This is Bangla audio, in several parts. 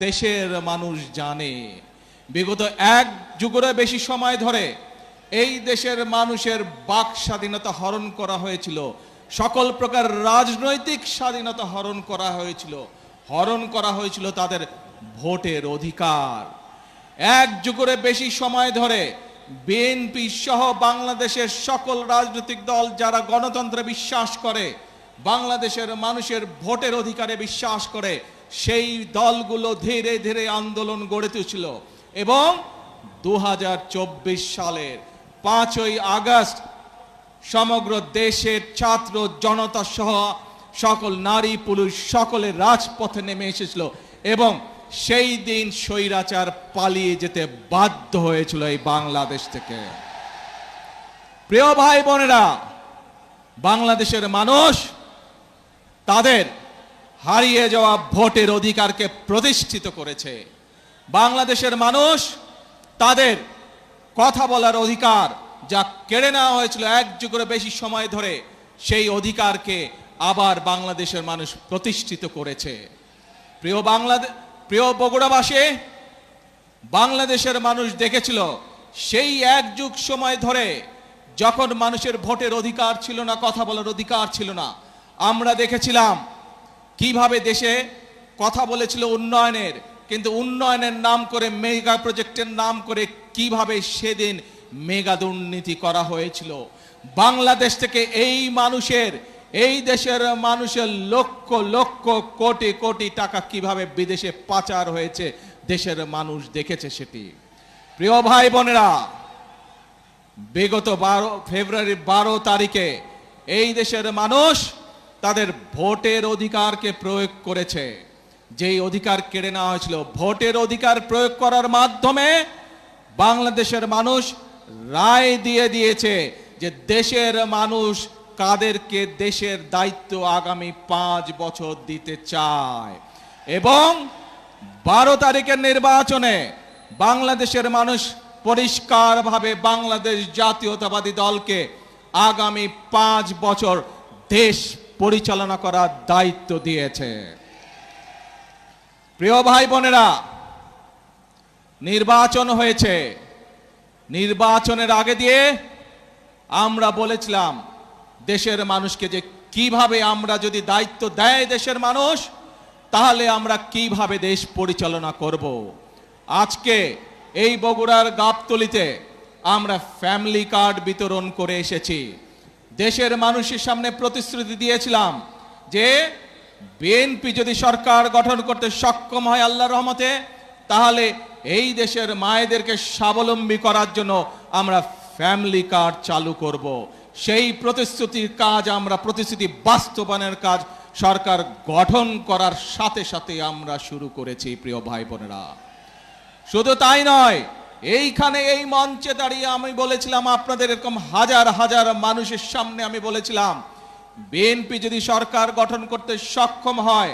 দেশের মানুষ জানে বিগত এক যুগের বেশি সময় ধরে এই দেশের মানুষের বাক স্বাধীনতা হরণ করা হয়েছিল, সকল প্রকার রাজনৈতিক স্বাধীনতা হরণ করা হয়েছিল তাদের ভোটের অধিকার। এক যুগের বেশি সময় ধরে বিএনপি সহ বাংলাদেশের সকল রাজনৈতিক দল যারা গণতন্ত্রে বিশ্বাস করে, বাংলাদেশের মানুষের ভোটের অধিকারে বিশ্বাস করে, সেই দলগুলো ধীরে ধীরে আন্দোলন গড়ে তুলছিল এবং 2024 সালের 5ই আগস্ট সমগ্র দেশের ছাত্র জনতা সহ সকল নারী পুরুষ সকলে রাজপথে নেমে এসেছিল এবং সেই দিন স্বৈরাচার পালিয়ে যেতে বাধ্য হয়েছিল এই বাংলাদেশ থেকে। প্রিয় ভাই বোনেরা, বাংলাদেশের মানুষ তাদের হারিয়ে যাওয়া ভোটের অধিকারকে প্রতিষ্ঠিত করেছে। বাংলাদেশের মানুষ তাদের কথা বলার অধিকার যা কেড়ে নেওয়া হয়েছিল এক যুগের বেশি সময় ধরে, সেই অধিকারকে আবার বাংলাদেশের মানুষ প্রতিষ্ঠিত করেছে। প্রিয় বগুড়াবাসী, বাংলাদেশের মানুষ দেখেছিল সেই এক যুগ সময় ধরে যখন মানুষের ভোটের অধিকার ছিল না, কথা বলার অধিকার ছিল না, আমরা দেখেছিলাম কিভাবে দেশে কথা বলেছিল উন্নয়নের, কিন্তু উন্নয়নের নাম করে মেগা প্রজেক্টের নাম করে কিভাবে সেদিন মেগা দুর্নীতি করা হয়েছিল। বাংলাদেশ থেকে এই দেশের মানুষের লক্ষ লক্ষ কোটি কোটি টাকা কিভাবে বিদেশে পাচার হয়েছে দেশের মানুষ দেখেছে সেটি। প্রিয় ভাই বোনেরা, বিগত ফেব্রুয়ারি 12 তারিখে এই দেশের মানুষ তাদের ভোটের অধিকারকে প্রয়োগ করেছে। যেই অধিকার কেড়ে নেওয়া হয়েছিল, ভোটের অধিকার প্রয়োগ করার মাধ্যমে বাংলাদেশের মানুষ রায় দিয়ে দিয়েছে যে দেশের মানুষ কাদেরকে দেশের দায়িত্ব আগামী 5 বছর দিতে চায় এবং 12 তারিখের নির্বাচনে বাংলাদেশের মানুষ পরিষ্কারভাবে বাংলাদেশ জাতীয়তাবাদী দলকে আগামী 5 বছর দেশ পরিচালনা করার দায়িত্ব দিয়েছে। প্রিয় ভাই বোনেরা, নির্বাচন হয়েছে, নির্বাচনের আগে দিয়ে আমরা বলেছিলাম দেশের মানুষকে যে কিভাবে আমরা যদি দায়িত্ব দেয় দেশের মানুষ, তাহলে আমরা কিভাবে দেশ পরিচালনা করব। আজকে এই বগুড়ার গাবতলীতে আমরা ফ্যামিলি কার্ড বিতরণ করে এসেছি। দেশের মানুষের সামনে প্রতিশ্রুতি দিয়েছিলাম যে বিএনপি যদি সরকার গঠন করতে সক্ষম হয় আল্লাহর রহমতে, তাহলে এই দেশের মায়েদেরকে স্বাবলম্বী করার জন্য আমরা ফ্যামিলি কার্ড চালু করব। সেই প্রতিশ্রুতির কাজ, আমরা প্রতিশ্রুতি বাস্তবায়নের কাজ সরকার গঠন করার সাথে সাথে আমরা শুরু করেছি। প্রিয় ভাই বোনেরা, শুধু তাই নয়, এইখানে এই মঞ্চে দাঁড়িয়ে আমি বলেছিলাম আপনাদের, এরকম হাজার হাজার মানুষের সামনে আমি বলেছিলাম বিএনপি যদি সরকার গঠন করতে সক্ষম হয়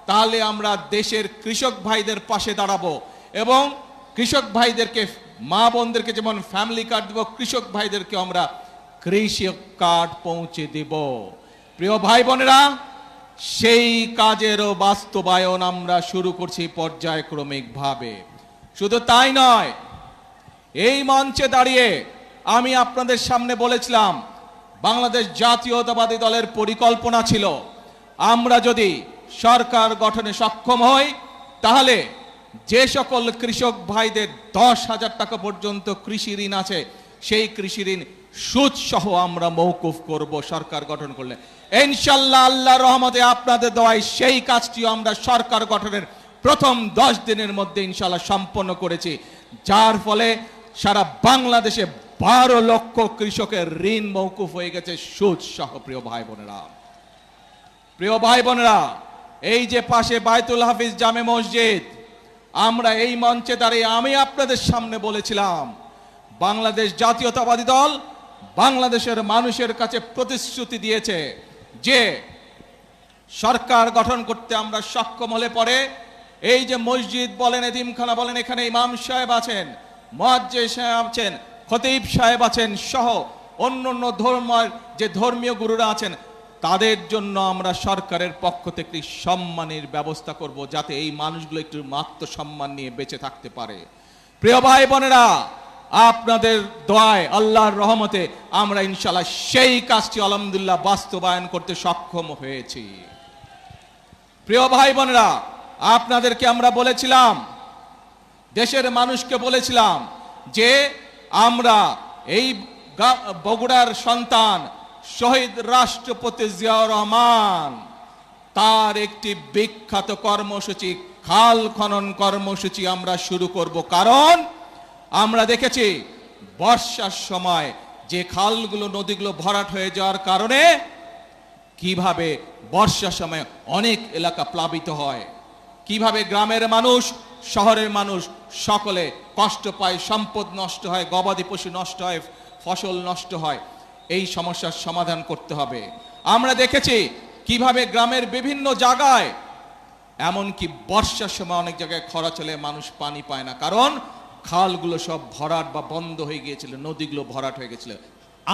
তাহলে আমরা দেশের কৃষক ভাইদের পাশে দাঁড়াবো এবং কৃষক ভাইদেরকে, মা বোনদেরকে যেমন ফ্যামিলি কার্ড দেব, কৃষক ভাইদেরকে আমরা কৃষক কার্ড পৌঁছে দেব। প্রিয় ভাই বোনেরা, সেই কাজেরও বাস্তবায়ন আমরা শুরু করছি পর্যায়ক্রমিকভাবে। শুধু তাই নয়, এই মঞ্চে দাঁড়িয়ে আমি আপনাদের সামনে বলেছিলাম বাংলাদেশ জাতীয়তাবাদী দলের পরিকল্পনা ছিল আমরা যদি সরকার গঠনে সক্ষম হই তাহলে যে সকল কৃষক ভাইদের 10,000 টাকা পর্যন্ত কৃষি ঋণ আছে, সেই কৃষি ঋণ সুদ সহ আমরা মওকুফ করব সরকার গঠন করলে। ইনশাআল্লাহ আল্লাহর রহমতে আপনাদের দোয়ায় সেই কাজটিও আমরা সরকার গঠনের প্রথম 10 দিনের মধ্যে ইনশাআল্লাহ সম্পন্ন করেছি, যার ফলে সারা বাংলাদেশে 12 লক্ষ কৃষকের ঋণ মওকুফ হয়ে গেছে সুদ সহ। প্রিয় ভাই বোনেরা, এই যে পাশে বায়তুল হাফিজ জামে মসজিদ, আমরা এই মঞ্চে দাঁড়িয়ে আমি আপনাদের সামনে বলেছিলাম বাংলাদেশ জাতীয়তাবাদী দল বাংলাদেশের মানুষের কাছে প্রতিশ্রুতি দিয়েছে যে সরকার গঠন করতে আমরা সক্ষম হলে পরে এই যে মসজিদ বলেন, এতিমখানা বলেন, এখানে ইমাম সাহেব আছেন, মুয়াজ্জিন সাহেব আছেন, খতিব সাহেব আছেন সহ অন্য ধর্মের যে ধর্মীয় গুরুরা আছেন, তাদের জন্য আমরা সরকারের পক্ষ থেকে একটি সম্মানের ব্যবস্থা করব, যাতে এই মানুষগুলো একটু আত্মসম্মান নিয়ে বেঁচে থাকতে পারে। প্রিয় ভাই বোনেরা, আপনাদের দোয়ায়, আল্লাহর রহমতে আমরা ইনশাআল্লাহ সেই কাজটি আলহামদুলিল্লাহ বাস্তবায়ন করতে সক্ষম হয়েছি। প্রিয় ভাই বোনেরা, আপনাদেরকে আমরা বলেছিলাম, দেশের মানুষকে বলেছিলাম যে আমরা এই বগুড়ার সন্তান শহীদ রাষ্ট্রপতি জিয়াউর রহমান তার একটি বিখ্যাত কর্মসূচি, খাল খনন কর্মসূচি আমরা শুরু করব। কারণ আমরা দেখেছি বর্ষার সময় যে খালগুলো, নদীগুলো ভরাট হয়ে যাওয়ার কারণে কিভাবে বর্ষার সময় অনেক এলাকা প্লাবিত হয়, কিভাবে গ্রামের মানুষ, শহরের মানুষ সকলে কষ্ট পায়, সম্পদ নষ্ট হয়, গবাদি পশু নষ্ট হয়, ফসল নষ্ট হয়। এই সমস্যার সমাধান করতে হবে। আমরা দেখেছি কিভাবে গ্রামের বিভিন্ন জায়গায়, এমনকি বর্ষার সময় অনেক জায়গায় খরা চলে, মানুষ পানি পায় না, কারণ খালগুলো সব ভরাট বা বন্ধ হয়ে গিয়েছিল, নদীগুলো ভরাট হয়ে গেছিল।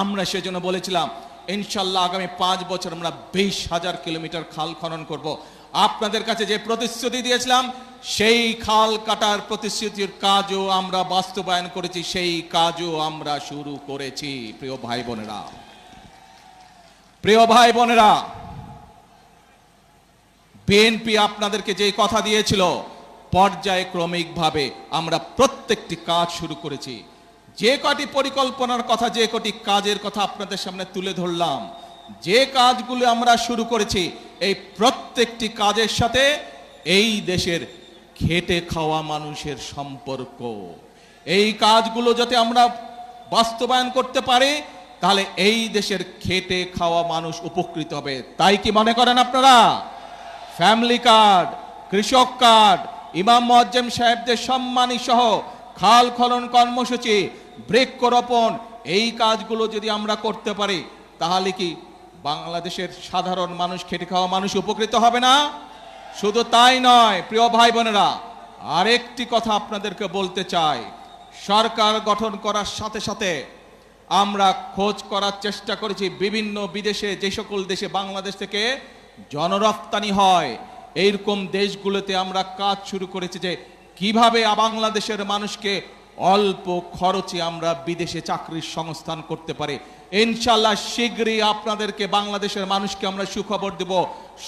আমরা সেজন্য বলেছিলাম ইনশাল্লাহ আগামী 5 বছর আমরা 20,000 কিলোমিটার খাল খনন করব। আপনাদের কাছে যে প্রতিশ্রুতি দিয়েছিলাম, সেই খাল কাটার প্রতিশ্রুতির কাজও আমরা বাস্তবায়ন করেছি, সেই কাজও আমরা শুরু করেছি। প্রিয় ভাই বোনেরা, প্রিয় ভাই বোনেরা, বিএনপি আপনাদেরকে যে কথা দিয়েছিল, পর্যায়ক্রমিকভাবে আমরা প্রত্যেকটি কাজ শুরু করেছি। যে কটি পরিকল্পনার কথা, যে কটি কাজের কথা আপনাদের সামনে তুলে ধরলাম, যে কাজগুলো আমরা শুরু করেছি, এই প্রত্যেকটি কাজের সাথে এই দেশের খেটে খাওয়া মানুষের সম্পর্ক। এই কাজগুলো যাতে আমরা বাস্তবায়ন করতে পারি, তাহলে এই দেশের খেটে খাওয়া মানুষ উপকৃত হবে। তাই কি মনে করেন আপনারা? ফ্যামিলি কার্ড, কৃষক কার্ড, ইমাম মুয়াজ্জেম সাহেবদের সম্মানী সহ খাল খনন কর্মসূচি, বৃক্ষরোপণ, এই কাজগুলো যদি আমরা করতে পারি, তাহলে কি বাংলাদেশের সাধারণ মানুষ, খেটে খাওয়া মানুষ উপকৃত হবে না? শুধু তাই নয় প্রিয় ভাই বোনেরা, আরেকটি কথা আপনাদেরকে বলতে চাই। সরকার গঠন করার সাথে সাথে আমরা খোঁজ করার চেষ্টা করেছি বিভিন্ন বিদেশে, যে সকল দেশে বাংলাদেশ থেকে জনরপ্তানি হয়, এইরকম দেশগুলোতে আমরা কাজ শুরু করেছি যে কিভাবে বাংলাদেশের মানুষকে অল্প খরচে আমরা বিদেশে চাকরির সংস্থান করতে পারি। ইনশাআল্লাহ শীঘ্রই আপনাদেরকে, বাংলাদেশের মানুষকে আমরা সুখবর দেব,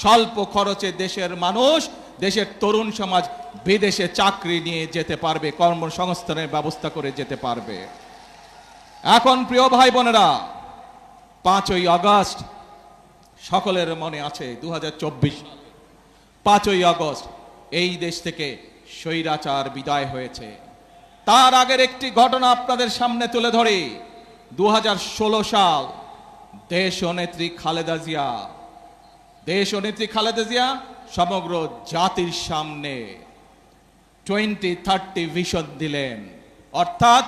স্বল্প খরচে দেশের মানুষ, দেশের তরুণ সমাজ বিদেশে চাকরি নিয়ে যেতে পারবে, কর্মসংস্থানের ব্যবস্থা করে যেতে পারবে। এখন প্রিয় ভাই বোনেরা, 5ই আগস্ট সকলের মনে আছে, 2024 5ই আগস্ট এই দেশ থেকে স্বৈরাচার বিদায় হয়েছে। তার আগের একটি ঘটনা আপনাদের সামনে তুলে ধরি। 2016 সাল, দেশনেত্রী খালেদা জিয়া সমগ্র জাতির সামনে 2030 ভিশন দিলেন, অর্থাৎ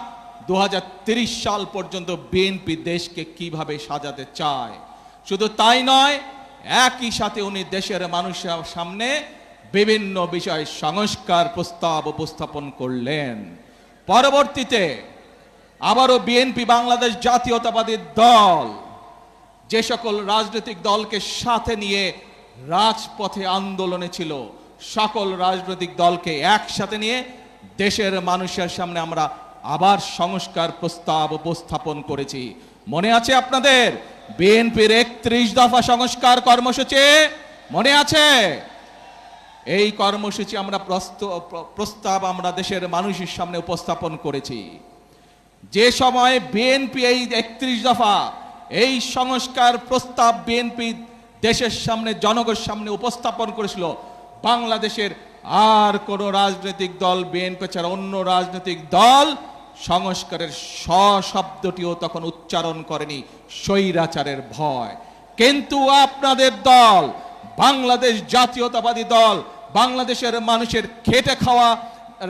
2030 সাল পর্যন্ত বিএনপি দেশকে কিভাবে সাজাতে চায়। শুধু তাই নয়, একই সাথে উনি দেশের মানুষের সামনে বিভিন্ন বিষয় সংস্কার প্রস্তাব উপস্থাপন করলেন। পরবর্তীতে আবারও বিএনপি, বাংলাদেশ জাতীয়তাবাদী দল, যে সকল রাজনৈতিক দলকে সাথে নিয়ে রাজপথে আন্দোলনে ছিল, সকল রাজনৈতিক দলকে একসাথে নিয়ে দেশের মানুষের সামনে আমরা আবার সংস্কার প্রস্তাব উপস্থাপন করেছি। মনে আছে আপনাদের বিএনপির 31 দফা সংস্কার কর্মসূচি? মনে আছে? এই কর্মসূচি আমরা প্রস্তাব আমরা দেশের মানুষের সামনে উপস্থাপন করেছি। যে সময় বিএনপি এই 31 দফা এই সংস্কার প্রস্তাব বিএনপি দেশের সামনে, জনগণের সামনে উপস্থাপন করেছিল, বাংলাদেশের আর কোন রাজনৈতিক দল, বিএনপি ছাড়া অন্য রাজনৈতিক দল সংস্কারের শব্দটিও তখন উচ্চারণ করেনি, স্বৈরাচারের ভয়। কিন্তু আপনাদের দল, বাংলাদেশ জাতীয়তাবাদী দল, বাংলাদেশের মানুষের খেটে খাওয়া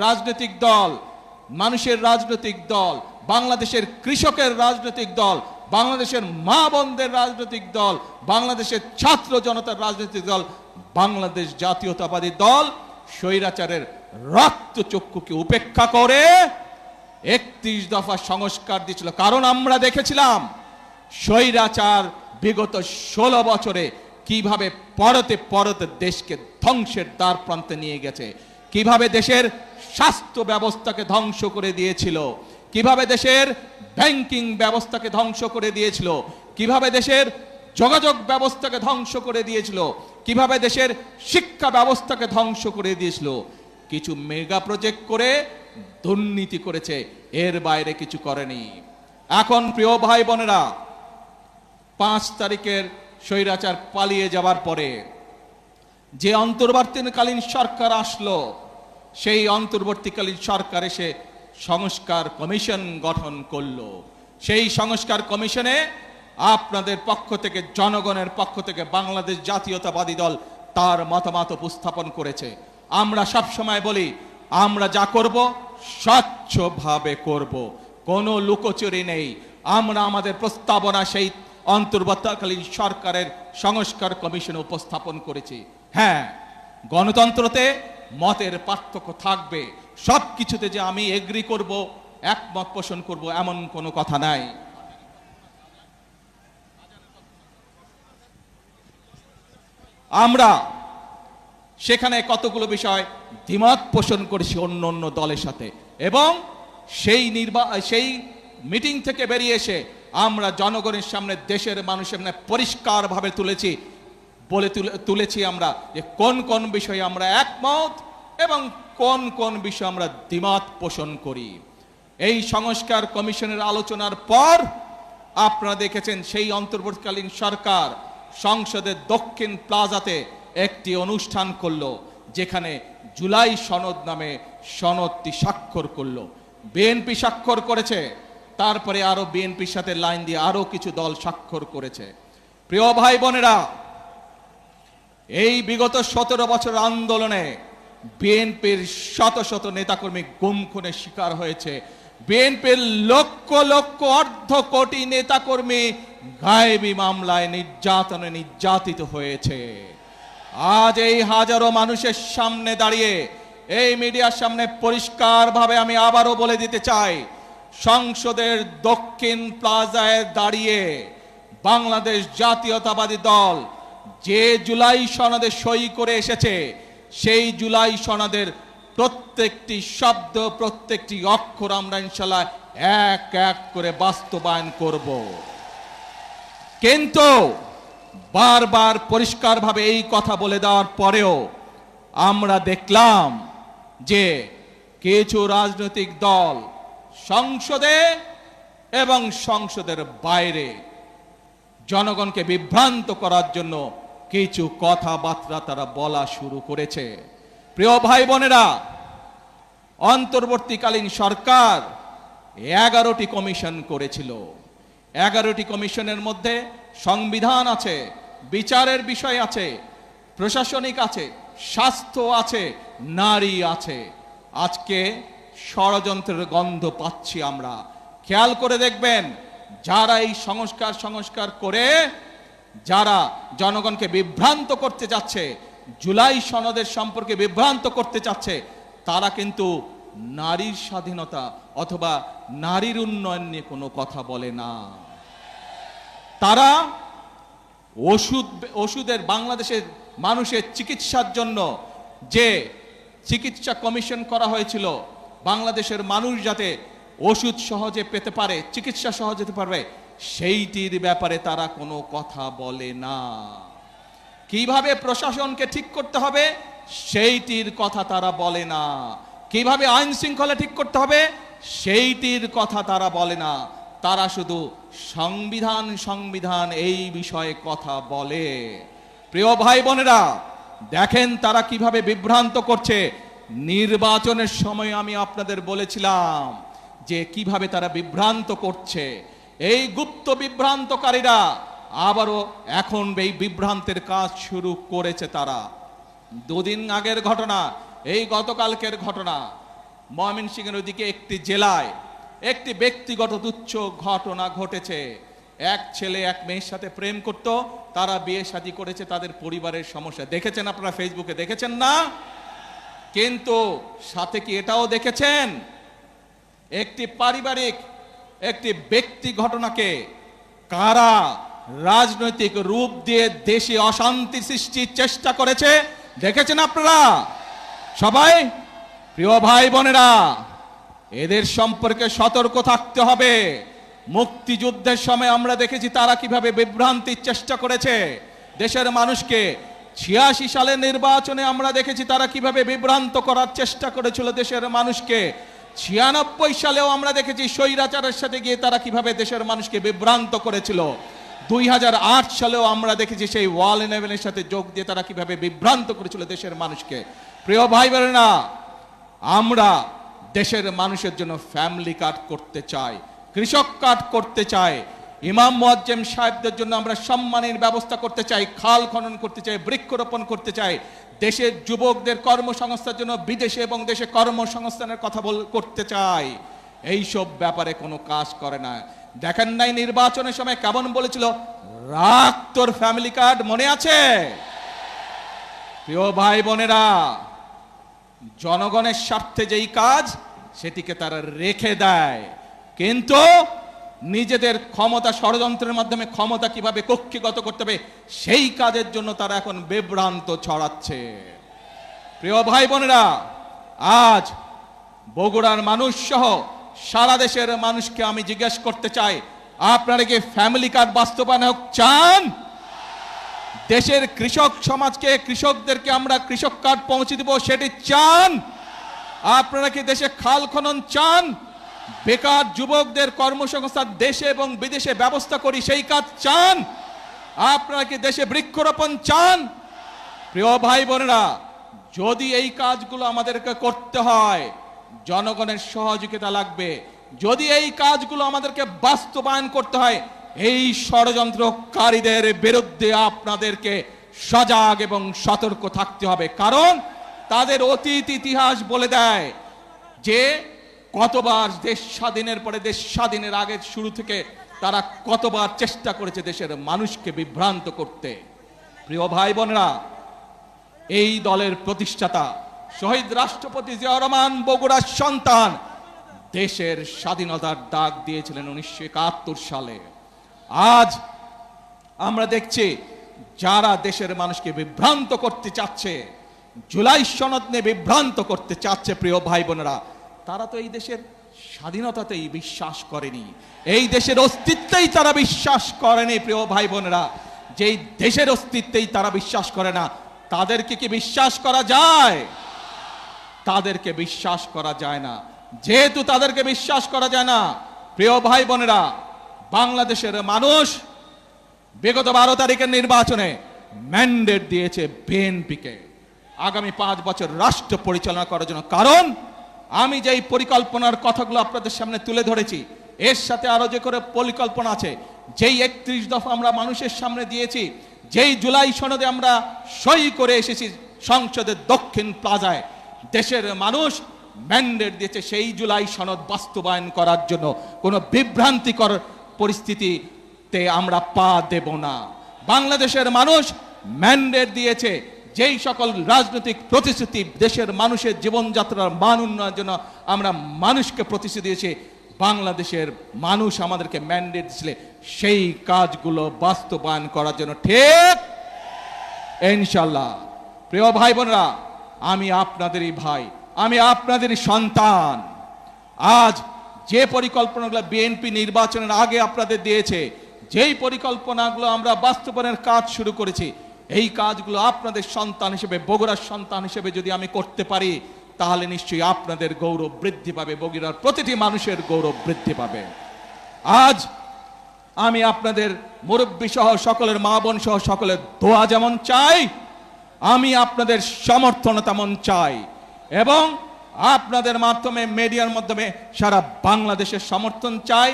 রাজনৈতিক দল, মানুষের রাজনৈতিক দল, বাংলাদেশের কৃষকের রাজনৈতিক দল, বাংলাদেশের মা বোনদের রাজনৈতিক দল, বাংলাদেশের ছাত্র জনতার রাজনৈতিক দল, বাংলাদেশ জাতীয়তাবাদী দল স্বৈরাচারের রক্তচক্ষুকে উপেক্ষা করে 31 দফা সংস্কার দিয়েছিল। কারণ আমরা দেখেছিলাম স্বৈরাচার বিগত 16 বছরে কিভাবে পরতে পরতে দেশকে ধ্বংসের দ্বার প্রান্তে নিয়ে গেছে, কিভাবে দেশের স্বাস্থ্য ব্যবস্থাকে ধ্বংস করে দিয়েছিল, কিভাবে দেশের ব্যাংকিং ব্যবস্থাকে ধ্বংস করে দিয়েছিল, কিভাবে দেশের যোগাযোগ ব্যবস্থাকে ধ্বংস করে দিয়েছিল, কিভাবে দেশের শিক্ষা ব্যবস্থাকে ধ্বংস করে দিয়েছিল। কিছু মেগা প্রজেক্ট করে দুর্নীতি করেছে, এর বাইরে কিছু করেনি। এখন প্রিয় ভাই বোনেরা, 5 তারিখের স্বৈরাচার পালিয়ে যাওয়ার পরে যে অন্তর্বর্তীকালীন সরকার আসলো, সেই অন্তর্বর্তীকালীন সরকার এসে সংস্কার কমিশন গঠন করলো। সেই সংস্কার কমিশনে আপনাদের পক্ষ থেকে, জনগণের পক্ষ থেকে বাংলাদেশ জাতীয়তাবাদী দল তার মতামত উপস্থাপন করেছে। আমরা সব সময় বলি, আমরা যা করব স্বচ্ছভাবে করব, কোনো লুকোচুরি নেই। আমরা আমাদের প্রস্তাবনা সেই অন্তর্বর্তীকালীন সরকারের সংস্কার কমিশনে উপস্থাপন করেছি। হ্যাঁ, গণতন্ত্রতে মতের পার্থক্য থাকবে, সব কিছুতে যে আমি এগ্রি করব, একমত পোষণ করব, এমন কোনো কথা নাই। আমরা সেখানে কতগুলো বিষয় দ্বিমত পোষণ করেছি অন্য অন্য দলের সাথে, এবং সেই মিটিং থেকে বেরিয়ে এসে আমরা জনগণের সামনে, দেশের মানুষের সামনে পরিষ্কারভাবে তুলেছি আমরা যে কোন কোন বিষয়ে আমরা একমত এবং কোন কোন বিষয়ে আমরা দ্বিমত পোষণ করি। এই সংস্কার কমিশনের আলোচনার পর আপনারা দেখেছেন সেই অন্তর্বর্তীকালীন সরকার সংসদের দক্ষিণ প্লাজাতে একটি অনুষ্ঠান করলো, যেখানে জুলাই সনদ নামে সনদটি স্বাক্ষর করলো। বিএনপি স্বাক্ষর করেছে, তারপরে আরো বিএনপির সাথে লাইন দিয়ে আরো কিছু দল স্বাক্ষর করেছে। প্রিয় ভাই বোনেরা, এই বিগত 17 বছর আন্দোলনে বিএনপির শত শত নেতাকর্মী গুম খুনের শিকার হয়েছে। বিএনপির লক্ষ লক্ষ অর্ধ কোটি নেতাকর্মী গায়েবী মামলায় নির্যাতিত হয়েছে। আজ এই হাজারো মানুষের সামনে দাঁড়িয়ে, এই মিডিয়ার সামনে পরিষ্কারভাবে আমি আবারও বলে দিতে চাই, সংসদের দক্ষিণ প্লাজায় দাঁড়িয়ে বাংলাদেশ জাতীয়তাবাদী দল যে জুলাই সনদে সই করে এসেছে, সেই জুলাই সনদের প্রত্যেকটি শব্দ, প্রত্যেকটি অক্ষর আমরা ইনশাআল্লাহ এক এক করে বাস্তবায়ন করব। কিন্তু বারবার পরিষ্কারভাবে এই কথা বলে দেওয়ার পরেও আমরা দেখলাম যে কিছু রাজনৈতিক দল সংসদে এবং সংসদের বাইরে জনগণকে বিভ্রান্ত করার জন্য কিছু কথাবার্তা তারা বলা শুরু করেছে। প্রিয় ভাই বোনেরা, অন্তর্বর্তীকালীন সরকার 11টি কমিশন করেছিল। 11টি কমিশনের মধ্যে সংবিধান আছে, বিচারের বিষয় আছে, প্রশাসনিক আছে, স্বাস্থ্য আছে, নারী আছে। আজকে ষড়যন্ত্রের গন্ধ পাচ্ছি আমরা। খেয়াল করে দেখবেন, যারা এই সংস্কার করে যারা জনগণকে বিভ্রান্ত করতে যাচ্ছে, জুলাই সনদের সম্পর্কে বিভ্রান্ত করতে চাচ্ছে, তারা কিন্তু নারীর স্বাধীনতা অথবা নারীর উন্নয়ন নিয়ে কোনো কথা বলে না। তারা ওষুধের, বাংলাদেশের মানুষের চিকিৎসার জন্য যে চিকিৎসা কমিশন করা হয়েছিল, বাংলাদেশের মানুষ যাতে ওষুধ সহজে পেতে পারে, চিকিৎসা সহজে পেতে পারবে, সেইটির ব্যাপারে তারা কোনো কথা বলে না। কিভাবে প্রশাসনকে ঠিক করতে হবে সেইটির কথা তারা বলে না। কিভাবে আইন শৃঙ্খলা ঠিক করতে হবে সেইটির কথা তারা বলে না। তারা শুধু সংবিধান এই বিষয়ে কথা বলে। প্রিয় ভাই বোনেরা, দেখেন তারা কিভাবে বিভ্রান্ত করছে। নির্বাচনের সময় আমি আপনাদের বলেছিলাম যে কিভাবে তারা বিভ্রান্ত করছে। এই গুপ্ত বিভ্রান্তকারীরা আবারও এখন এই বিভ্রান্তের কাজ শুরু করেছে। তারা দুদিন আগের ঘটনা, এই গতকালকের ঘটনা, ময়মনসিংহের ওদিকে একটি জেলায় একটি ব্যক্তিগত তুচ্ছ ঘটনা ঘটেছে। এক ছেলে এক মেয়ের সাথে প্রেম করত, তারা বিয়ে শাদী করেছে, তাদের পরিবারের সমস্যা দেখেছেন আপনারা, ফেসবুকে দেখেছেন না? কিন্তু সাথে কি এটাও দেখেছেন, একটি পারিবারিক একটি ব্যক্তি ঘটনাকে কারা রাজনৈতিক রূপ দিয়ে দেশে অশান্তি সৃষ্টির চেষ্টা করেছে। দেখেছেন আপনারা সবাই। প্রিয় ভাই বোনেরা, এদের সম্পর্কে সতর্ক থাকতে হবে। মুক্তিযুদ্ধের সময় আমরা দেখেছি তারা কিভাবে বিভ্রান্তির চেষ্টা করেছে দেশের মানুষকে। ৮৬ সালের নির্বাচনে আমরা দেখেছি তারা কিভাবে বিভ্রান্ত করার চেষ্টা করেছিল দেশের মানুষকে। ৯৬ সালেও আমরা দেখেছি স্বৈরাচারের সাথে গিয়ে তারা কিভাবে দেশের মানুষকে বিভ্রান্ত করেছিল। ২০০৮ সালেও আমরা দেখেছি সেই ওয়াল 11-এর সাথে যোগ দিয়ে তারা কিভাবে বিভ্রান্ত করেছিল দেশের মানুষকে। প্রিয় ভাই বোনেরা, আমরা দেশের মানুষের জন্য ফ্যামিলি কার্ড করতে চাই, কৃষক কার্ড করতে চাই, ইমাম মুয়াজ্জেম সাহেবদের জন্য আমরা সম্মানের ব্যবস্থা করতে চাই, খাল খনন করতে চাই, বৃক্ষরোপণ করতে চাই, দেশের যুবকদের কর্মসংস্থানের জন্য বিদেশে এবং দেশে কর্মসংস্থানের কথা করতে চাই। এইসব ব্যাপারে কোনো কাজ করে না। দেখেন নাই নির্বাচনের সময় কেমন বলেছিল, রাখ তোর ফ্যামিলি কার্ড, মনে আছে? প্রিয় ভাই বোনেরা, জনগণের স্বার্থে যেই কাজ সেটিকে তারা রেখে দেয়, কিন্তু নিজেদের ক্ষমতা ষড়যন্ত্রের মাধ্যমে ক্ষমতা কিভাবে কক্ষিগত করতে হবে সেই কাজের জন্য তারা এখন বিভ্রান্ত ছড়াচ্ছে। প্রিয় ভাই বোনেরা, আজ বগুড়ার মানুষ সহ সারা দেশের মানুষকে আমি জিজ্ঞেস করতে চাই, আপনারা কি ফ্যামিলি কার্ড বাস্তবায়ন চান? দেশের কৃষক সমাজকে, কৃষকদেরকে আমরা কৃষক কার্ড পৌঁছে দিব সেটি চান? আপনারা কি দেশে খাল খনন চান? বেকার যুবকদের কর্মসংস্থান দেশে এবং বিদেশে ব্যবস্থা করি সেই কাজ চান? আপনারা কি দেশে বৃক্ষরোপণ চান? প্রিয় ভাই বোনেরা, যদি এই কাজগুলো আমাদেরকে করতে হয় জনগণের সহযোগিতা লাগবে। যদি এই কাজগুলো আমাদেরকে বাস্তবায়ন করতে হয় এই ষড়যন্ত্রকারীদের বিরুদ্ধে আপনাদেরকে সজাগ এবং সতর্ক থাকতে হবে। কারণ তাদের অতীত ইতিহাস বলে দেয় যে কতবার দেশ স্বাধীনের পরে, দেশ স্বাধীনের আগের শুরু থেকে তারা কতবার চেষ্টা করেছে দেশের মানুষকে বিভ্রান্ত করতে। প্রিয় ভাই বোনেরা, এই দলের প্রতিষ্ঠাতা শহীদ রাষ্ট্রপতি জিয়াউর রহমান বগুড়ার সন্তান, দেশের স্বাধীনতার ডাক দিয়েছিলেন 1971 সালে। আজ আমরা দেখছি যারা দেশের মানুষকে বিভ্রান্ত করতে চাচ্ছে, জুলাই সনদ নিয়ে বিভ্রান্ত করতে চাচ্ছে, প্রিয় ভাই বোনেরা, তারা তো এই দেশের স্বাধীনতাতেই বিশ্বাস করেনি, এই দেশের অস্তিত্বেই তারা বিশ্বাস করেনি। প্রিয় ভাই বোনেরা, যেই দেশের অস্তিত্বেই তারা বিশ্বাস করে না, তাদেরকে কি বিশ্বাস করা যায়? তাদেরকে বিশ্বাস করা যায় না। যেহেতু তাদেরকে বিশ্বাস করা যায় না, প্রিয় ভাই বোনেরা, বাংলাদেশের মানুষ বিগত 12 তারিখের নির্বাচনে ম্যান্ডেট দিয়েছে বিএনপিকে আগামী 5 বছর রাষ্ট্র পরিচালনা করার জন্য। কারণ আমি যেই পরিকল্পনার কথাগুলো আপনাদের সামনে তুলে ধরেছি, এর সাথে আরো যে করে পরিকল্পনা আছে, যেই 31 দফা আমরা মানুষের সামনে দিয়েছি, যেই জুলাই সনদে আমরা সই করে এসেছি সংসদের দক্ষিণ প্লাজায়, দেশের মানুষ ম্যান্ডেট দিয়েছে সেই জুলাই সনদ বাস্তবায়ন করার জন্য। কোনো বিভ্রান্তিকর পরিস্থিতিতে আমরা পা দেব না। বাংলাদেশের মানুষ ম্যান্ডেট দিয়েছে যেই সকল রাজনৈতিক প্রতিশ্রুতি দেশের মানুষের জীবনযাত্রার মান উন্নয়নের জন্য আমরা মানুষকে প্রতিশ্রুতি দিয়েছি, বাংলাদেশের মানুষ আমাদেরকে ম্যান্ডেট দিয়েছিল সেই কাজগুলো বাস্তবায়ন করার জন্য। ঠিক ইনশাআল্লাহ। প্রিয় ভাই বোনেরা, আমি আপনাদেরই ভাই, আমি আপনাদেরই সন্তান। আজ যে পরিকল্পনাগুলো বিএনপি নির্বাচনের আগে আপনাদের দিয়েছে, যেই পরিকল্পনাগুলো আমরা বাস্তবায়নের কাজ শুরু করেছি, এই কাজগুলো আপনাদের সন্তান হিসেবে, বগুড়ার সন্তান হিসেবে যদি আমি করতে পারি, তাহলে নিশ্চয়ই আপনাদের গৌরব বৃদ্ধি পাবে, বগুড়ার প্রতিটি মানুষের গৌরব বৃদ্ধি পাবে। আজ আমি আপনাদের মুরব্বী সহ সকলের, মা বোন সহ সকলের দোয়া যেমন চাই, আমি আপনাদের সমর্থন তেমন চাই, এবং আপনাদের মাধ্যমে, মিডিয়ার মাধ্যমে সারা বাংলাদেশের সমর্থন চাই।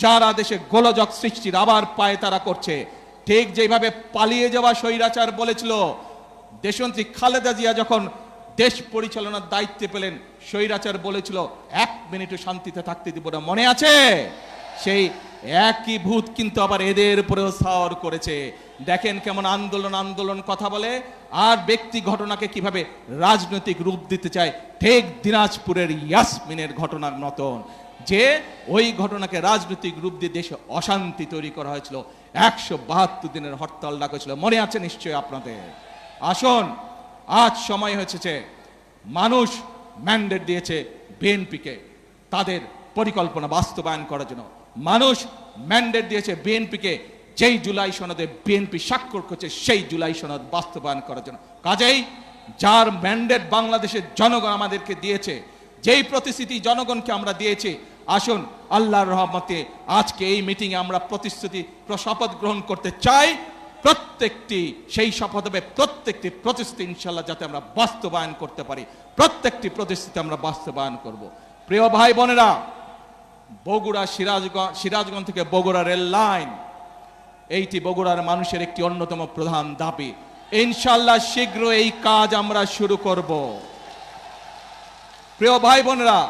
যারা দেশে গোলযোগ সৃষ্টির আবার পায় তারা করছে, ঠিক যেভাবে পালিয়ে যাওয়া স্বৈরাচার বলেছিল, দেশমন্ত্রী খালেদা জিয়া যখন দেশ পরিচালনার দায়িত্বে পেলেন, স্বৈরাচার বলেছিল 1 মিনিটও শান্তিতে থাকতে দিব না, মনে আছে? সেই একই ভূত কিন্তু আবার এদের উপরেও সাওয়ার করেছে। দেখেন কেমন আন্দোলন আন্দোলন কথা বলে, আর ব্যক্তি ঘটনাকে কিভাবে রাজনৈতিক রূপ দিতে চায়, ঠিক দিনাজপুরের ইয়াসমিনের ঘটনার মতন। যে ওই ঘটনাকে রাজনৈতিক রূপ দিয়ে দেশে অশান্তি তৈরি করা হয়েছিল, 172 দিনের হরতাল ডাকা হয়েছিল, মনে আছে নিশ্চয়ই আপনাদের। আসুন, আজ সময় হয়েছে, মানুষ ম্যান্ডেট দিয়েছে বিএনপিকে তাদের পরিকল্পনা বাস্তবায়ন করার জন্য। মানুষ ম্যান্ডেট দিয়েছে বিএনপিকে যেই জুলাই সনদে বিএনপি স্বাক্ষর করছে সেই জুলাই সনদ বাস্তবায়ন করার জন্য। কাজেই যার ম্যান্ডেট বাংলাদেশের জনগণ আমাদেরকে দিয়েছে, যেই প্রতিশ্রুতি জনগণকে আমরা দিয়েছি, আসুন আল্লাহর রহমতে আজকে এই মিটিংয়ে আমরা প্রতিশ্রুতি শপথ গ্রহণ করতে চাই। প্রত্যেকটি সেই শপথ হবে, প্রত্যেকটি প্রতিশ্রুতি ইনশাআল্লাহ যাতে আমরা বাস্তবায়ন করতে পারি, প্রত্যেকটি প্রতিশ্রুতি আমরা বাস্তবায়ন করব। প্রিয় ভাই বোনেরা, বগুড়া সিরাজগঞ্জ থেকে বগুড়া রেল লাইন, এইটি বগুড়ার মানুষের একটি অন্যতম প্রধান দাবি। ইনশাআল্লাহ শীঘ্র এই কাজ আমরা শুরু করব। প্রিয় ভাই বোনেরা,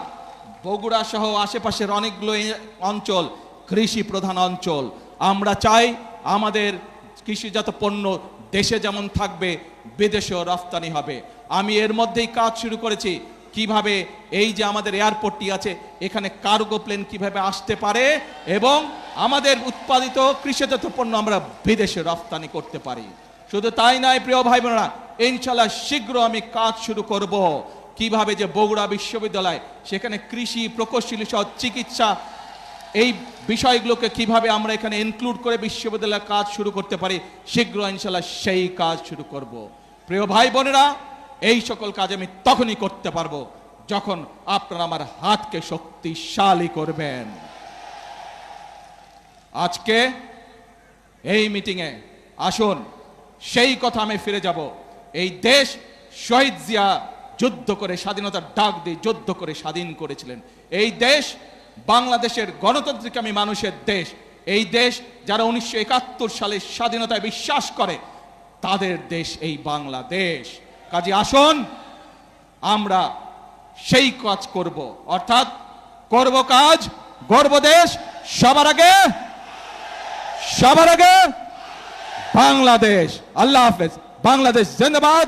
বগুড়া সহ আশেপাশের অনেকগুলো অঞ্চল কৃষি প্রধান অঞ্চল। আমরা চাই আমাদের কৃষিজাত পণ্য দেশে যেমন থাকবে, বিদেশেও রফতানি হবে। আমি এর মধ্যেই কাজ শুরু করেছি কিভাবে এই যে আমাদের এয়ারপোর্টটি আছে, এখানে কার্গো প্লেন কিভাবে আসতে পারে এবং আমাদের উৎপাদিত কৃষিজাত পণ্য আমরা বিদেশে রফতানি করতে পারি। শুধু তাই নয় প্রিয় ভাই বোনেরা, ইনশাআল্লাহ শীঘ্র আমি কাজ শুরু করব কিভাবে যে বগুড়া বিশ্ববিদ্যালয়, সেখানে কৃষি প্রকৌশলী সহ চিকিৎসা, এই বিষয়গুলোকে কিভাবে আমরা এখানে ইনক্লুড করে বিশ্ববিদ্যালয়ের কাজ শুরু করতে পারি, শীঘ্র ইনশাআল্লাহ সেই কাজ শুরু করব। প্রিয় ভাই বোনেরা, এই সকল কাজ আমি তখনই করতে পারবো যখন আপনারা আমার হাতকে শক্তিশালী করবেন। আজকে এই মিটিংয়ে আসুন সেই কথা আমি ফিরে যাব। এই দেশ শহীদ জিয়া যুদ্ধ করে স্বাধীনতার ডাক দিয়ে যুদ্ধ করে স্বাধীন করেছিলেন। এই দেশ বাংলাদেশের গণতান্ত্রিক মানুষের দেশ। এই দেশ যারা 1971 সালে স্বাধীনতায় বিশ্বাস করে, তাদের দেশ এই বাংলাদেশ। কাজে আসুন আমরা সেই কাজ করব, অর্থাৎ করব কাজ, গর্ব দেশ, সবার আগে বাংলাদেশ। আল্লাহ হাফেজ। বাংলাদেশ জিন্দাবাদ,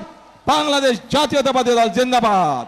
বাংলাদেশ জাতীয়তাবাদী দল জিন্দাবাদ।